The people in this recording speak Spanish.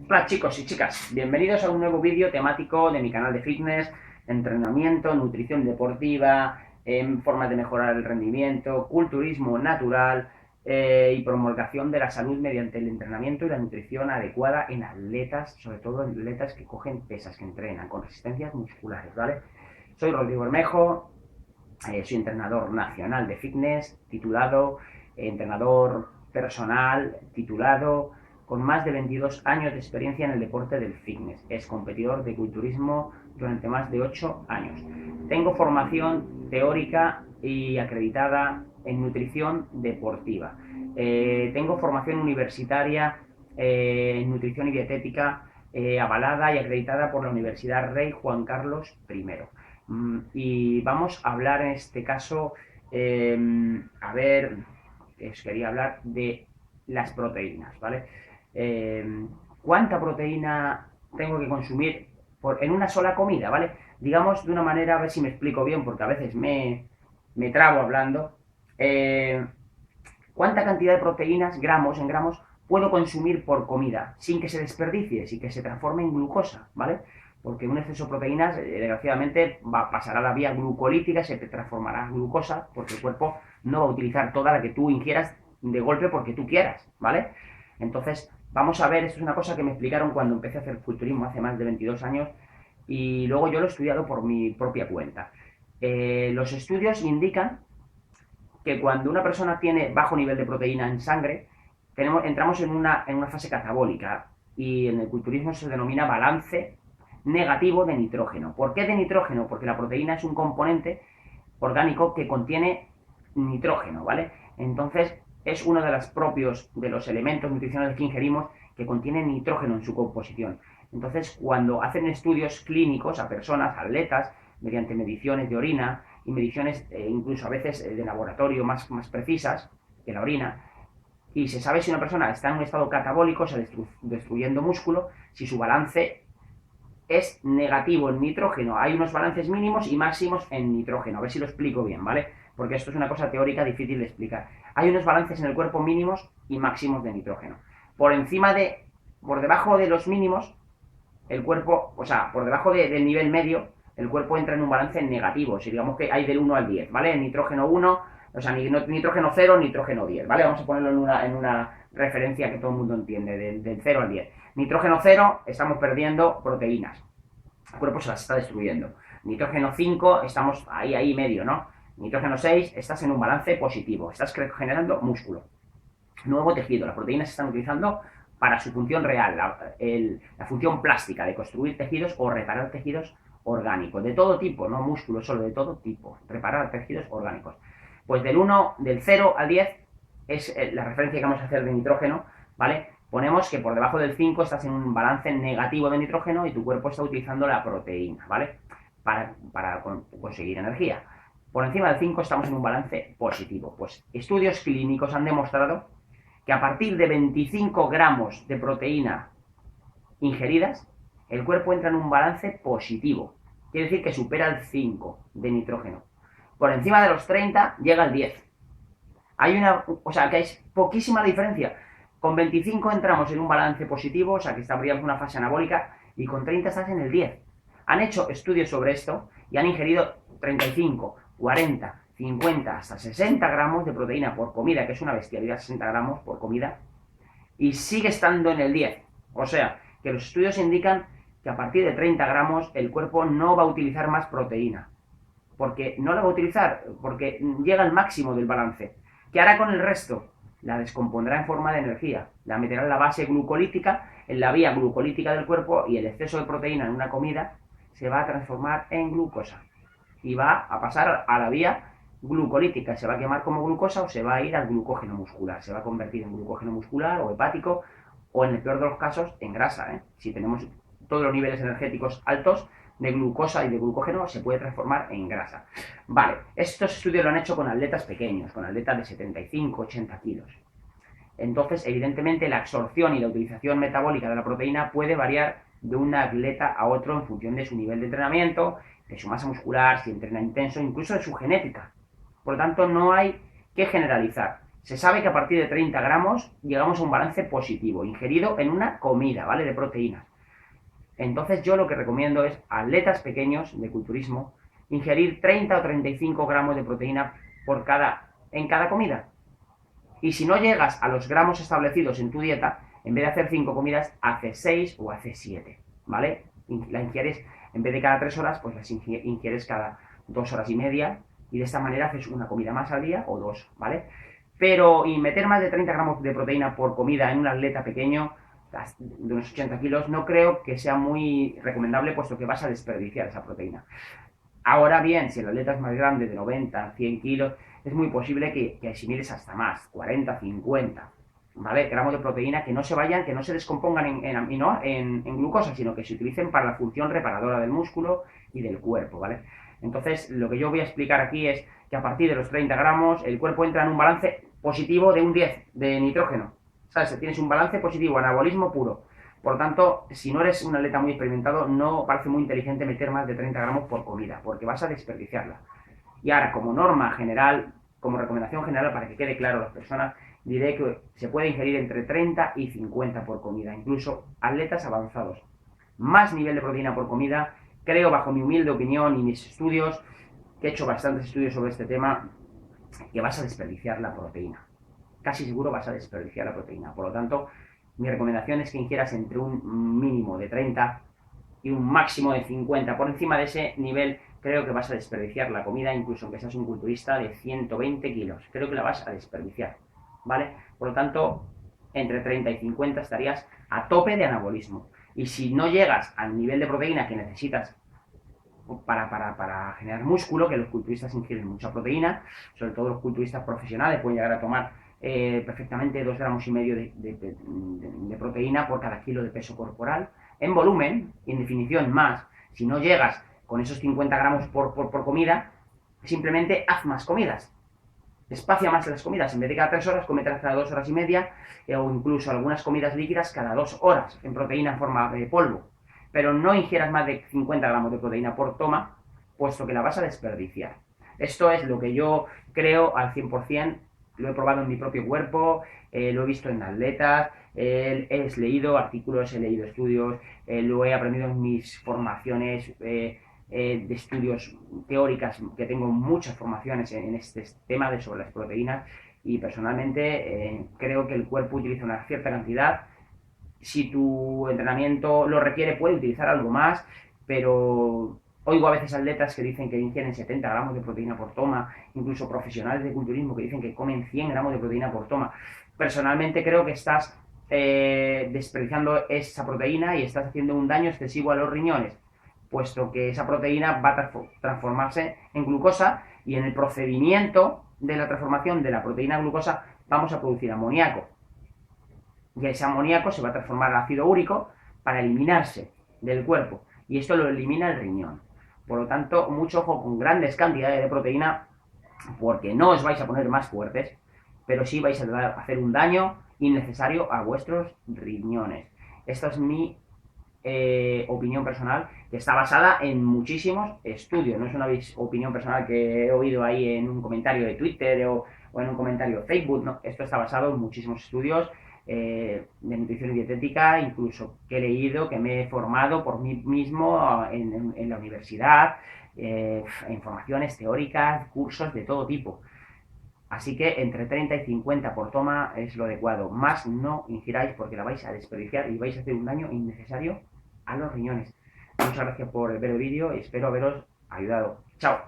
Hola chicos y chicas, bienvenidos a un nuevo vídeo temático de mi canal de fitness, entrenamiento, nutrición deportiva, formas de mejorar el rendimiento, culturismo natural y promulgación de la salud mediante el entrenamiento y la nutrición adecuada en atletas, sobre todo en atletas que cogen pesas, que entrenan con resistencias musculares, ¿vale? Soy Rodrigo Bermejo, soy entrenador nacional de fitness, titulado, entrenador personal, titulado, con más de 22 años de experiencia en el deporte del fitness. Es competidor de culturismo durante más de 8 años. Tengo formación teórica y acreditada en nutrición deportiva. Tengo formación universitaria en nutrición y dietética avalada y acreditada por la Universidad Rey Juan Carlos I. Y vamos a hablar en este caso, os quería hablar de las proteínas, ¿vale? ¿Cuánta proteína tengo que consumir en una sola comida, ¿vale? Digamos de una manera, a ver si me explico bien, porque a veces me trabo hablando. ¿Cuánta cantidad de proteínas, en gramos, puedo consumir por comida sin que se desperdicie, sin que se transforme en glucosa, ¿vale? Porque un exceso de proteínas, desgraciadamente, pasará a la vía glucolítica, se transformará en glucosa, porque el cuerpo no va a utilizar toda la que tú ingieras de golpe porque tú quieras, ¿vale? Entonces, vamos a ver, esto es una cosa que me explicaron cuando empecé a hacer culturismo hace más de 22 años y luego yo lo he estudiado por mi propia cuenta. Los estudios indican que cuando una persona tiene bajo nivel de proteína en sangre, entramos en una fase catabólica y en el culturismo se denomina balance negativo de nitrógeno. ¿Por qué de nitrógeno? Porque la proteína es un componente orgánico que contiene nitrógeno, ¿vale? Entonces, es uno de los elementos nutricionales que ingerimos que contiene nitrógeno en su composición. Entonces, cuando hacen estudios clínicos a personas, atletas, mediante mediciones de orina y mediciones incluso a veces de laboratorio más precisas que la orina, y se sabe si una persona está en un estado catabólico, o sea, destruyendo músculo, si su balance es negativo en nitrógeno. Hay unos balances mínimos y máximos en nitrógeno. A ver si lo explico bien, ¿vale? Porque esto es una cosa teórica difícil de explicar. Hay unos balances en el cuerpo mínimos y máximos de nitrógeno. Por debajo de los mínimos, el cuerpo, o sea, por debajo del nivel medio, el cuerpo entra en un balance negativo. Si digamos que hay del 1 al 10, ¿vale? Nitrógeno 1, o sea, nitrógeno 0, nitrógeno 10, ¿vale? Vamos a ponerlo en una referencia que todo el mundo entiende, del 0 al 10. Nitrógeno 0, estamos perdiendo proteínas. El cuerpo se las está destruyendo. Nitrógeno 5, estamos ahí medio, ¿no? Nitrógeno 6, estás en un balance positivo. Estás generando músculo. Nuevo tejido. Las proteínas se están utilizando para su función real, la función plástica de construir tejidos o reparar tejidos orgánicos. De todo tipo, no músculo solo, de todo tipo. Reparar tejidos orgánicos. Pues del 0 al 10 es la referencia que vamos a hacer de nitrógeno, ¿vale? Ponemos que por debajo del 5 estás en un balance negativo de nitrógeno y tu cuerpo está utilizando la proteína, ¿vale? Para conseguir energía. Por encima del 5 estamos en un balance positivo. Pues estudios clínicos han demostrado que a partir de 25 gramos de proteína ingeridas, el cuerpo entra en un balance positivo. Quiere decir que supera el 5 de nitrógeno. Por encima de los 30 llega al 10. O sea, que hay poquísima diferencia. Con 25 entramos en un balance positivo, o sea que estaríamos en una fase anabólica, y con 30 estás en el 10. Han hecho estudios sobre esto y han ingerido 35, 40, 50, hasta 60 gramos de proteína por comida, que es una bestialidad, 60 gramos por comida, y sigue estando en el 10. O sea, que los estudios indican que a partir de 30 gramos el cuerpo no va a utilizar más proteína. Porque no la va a utilizar, porque llega al máximo del balance. ¿Qué hará con el resto? La descompondrá en forma de energía, la meterá en la base glucolítica, en la vía glucolítica del cuerpo, y el exceso de proteína en una comida se va a transformar en glucosa y va a pasar a la vía glucolítica, se va a quemar como glucosa o se va a ir al glucógeno muscular, se va a convertir en glucógeno muscular o hepático o en el peor de los casos en grasa, ¿eh? Si tenemos todos los niveles energéticos altos de glucosa y de glucógeno, se puede transformar en grasa. Vale, estos estudios lo han hecho con atletas pequeños, con atletas de 75, 80 kilos. Entonces, evidentemente, la absorción y la utilización metabólica de la proteína puede variar de un atleta a otro en función de su nivel de entrenamiento, de su masa muscular, si entrena intenso, incluso de su genética. Por lo tanto, no hay que generalizar. Se sabe que a partir de 30 gramos llegamos a un balance positivo, ingerido en una comida, ¿vale? De proteínas. Entonces yo lo que recomiendo es, atletas pequeños de culturismo, ingerir 30 o 35 gramos de proteína en cada comida. Y si no llegas a los gramos establecidos en tu dieta, en vez de hacer 5 comidas, haces 6 o haces 7, ¿vale? La ingieres, en vez de cada 3 horas, pues las ingieres cada 2 horas y media, y de esta manera haces una comida más al día o 2, ¿vale? Pero, y meter más de 30 gramos de proteína por comida en un atleta pequeño, de unos 80 kilos, no creo que sea muy recomendable, puesto que vas a desperdiciar esa proteína. Ahora bien, si el atleta es más grande, de 90, 100 kilos, es muy posible que asimiles hasta más, 40, 50, ¿vale? Gramos de proteína que no se vayan, que no se descompongan en glucosa, sino que se utilicen para la función reparadora del músculo y del cuerpo, ¿vale? Entonces, lo que yo voy a explicar aquí es que a partir de los 30 gramos, el cuerpo entra en un balance positivo de un 10 de nitrógeno, ¿sabes? Tienes un balance positivo, anabolismo puro. Por lo tanto, si no eres un atleta muy experimentado, no parece muy inteligente meter más de 30 gramos por comida, porque vas a desperdiciarla. Y ahora, como norma general, como recomendación general, para que quede claro a las personas, diré que se puede ingerir entre 30 y 50 por comida, incluso atletas avanzados. Más nivel de proteína por comida, creo, bajo mi humilde opinión y mis estudios, que he hecho bastantes estudios sobre este tema, que vas a desperdiciar la proteína. Casi seguro vas a desperdiciar la proteína. Por lo tanto, mi recomendación es que ingieras entre un mínimo de 30 y un máximo de 50. Por encima de ese nivel, creo que vas a desperdiciar la comida, incluso aunque seas un culturista de 120 kilos. Creo que la vas a desperdiciar, ¿vale? Por lo tanto, entre 30 y 50 estarías a tope de anabolismo. Y si no llegas al nivel de proteína que necesitas para generar músculo, que los culturistas ingieren mucha proteína, sobre todo los culturistas profesionales pueden llegar a tomar perfectamente 2 gramos y medio de proteína por cada kilo de peso corporal. En volumen, y en definición más, si no llegas con esos 50 gramos por comida, simplemente haz más comidas. Espacia más las comidas, en vez de cada 3 horas, cómetelas cada 2 horas y media, o incluso algunas comidas líquidas cada 2 horas, en proteína en forma de polvo. Pero no ingieras más de 50 gramos de proteína por toma, puesto que la vas a desperdiciar. Esto es lo que yo creo al 100%, lo he probado en mi propio cuerpo, lo he visto en atletas, he leído artículos, he leído estudios, lo he aprendido en mis formaciones de estudios teóricas, que tengo muchas formaciones en este tema sobre las proteínas, y personalmente creo que el cuerpo utiliza una cierta cantidad. Si tu entrenamiento lo requiere, puede utilizar algo más, pero oigo a veces atletas que dicen que ingieren 70 gramos de proteína por toma, incluso profesionales de culturismo que dicen que comen 100 gramos de proteína por toma. Personalmente creo que estás desperdiciando esa proteína y estás haciendo un daño excesivo a los riñones, puesto que esa proteína va a transformarse en glucosa, y en el procedimiento de la transformación de la proteína en glucosa vamos a producir amoníaco. Y ese amoníaco se va a transformar en ácido úrico para eliminarse del cuerpo, y esto lo elimina el riñón. Por lo tanto, mucho ojo con grandes cantidades de proteína, porque no os vais a poner más fuertes, pero sí vais a hacer un daño innecesario a vuestros riñones. Esta es mi opinión personal, que está basada en muchísimos estudios. No es una opinión personal que he oído ahí en un comentario de Twitter o en un comentario de Facebook. No, esto está basado en muchísimos estudios de nutrición y dietética, incluso que he leído, que me he formado por mí mismo en la universidad, informaciones teóricas, cursos de todo tipo. Así que entre 30 y 50 por toma es lo adecuado. Más no ingiráis, porque la vais a desperdiciar y vais a hacer un daño innecesario a los riñones. Muchas gracias por ver el vídeo y espero haberos ayudado. ¡Chao!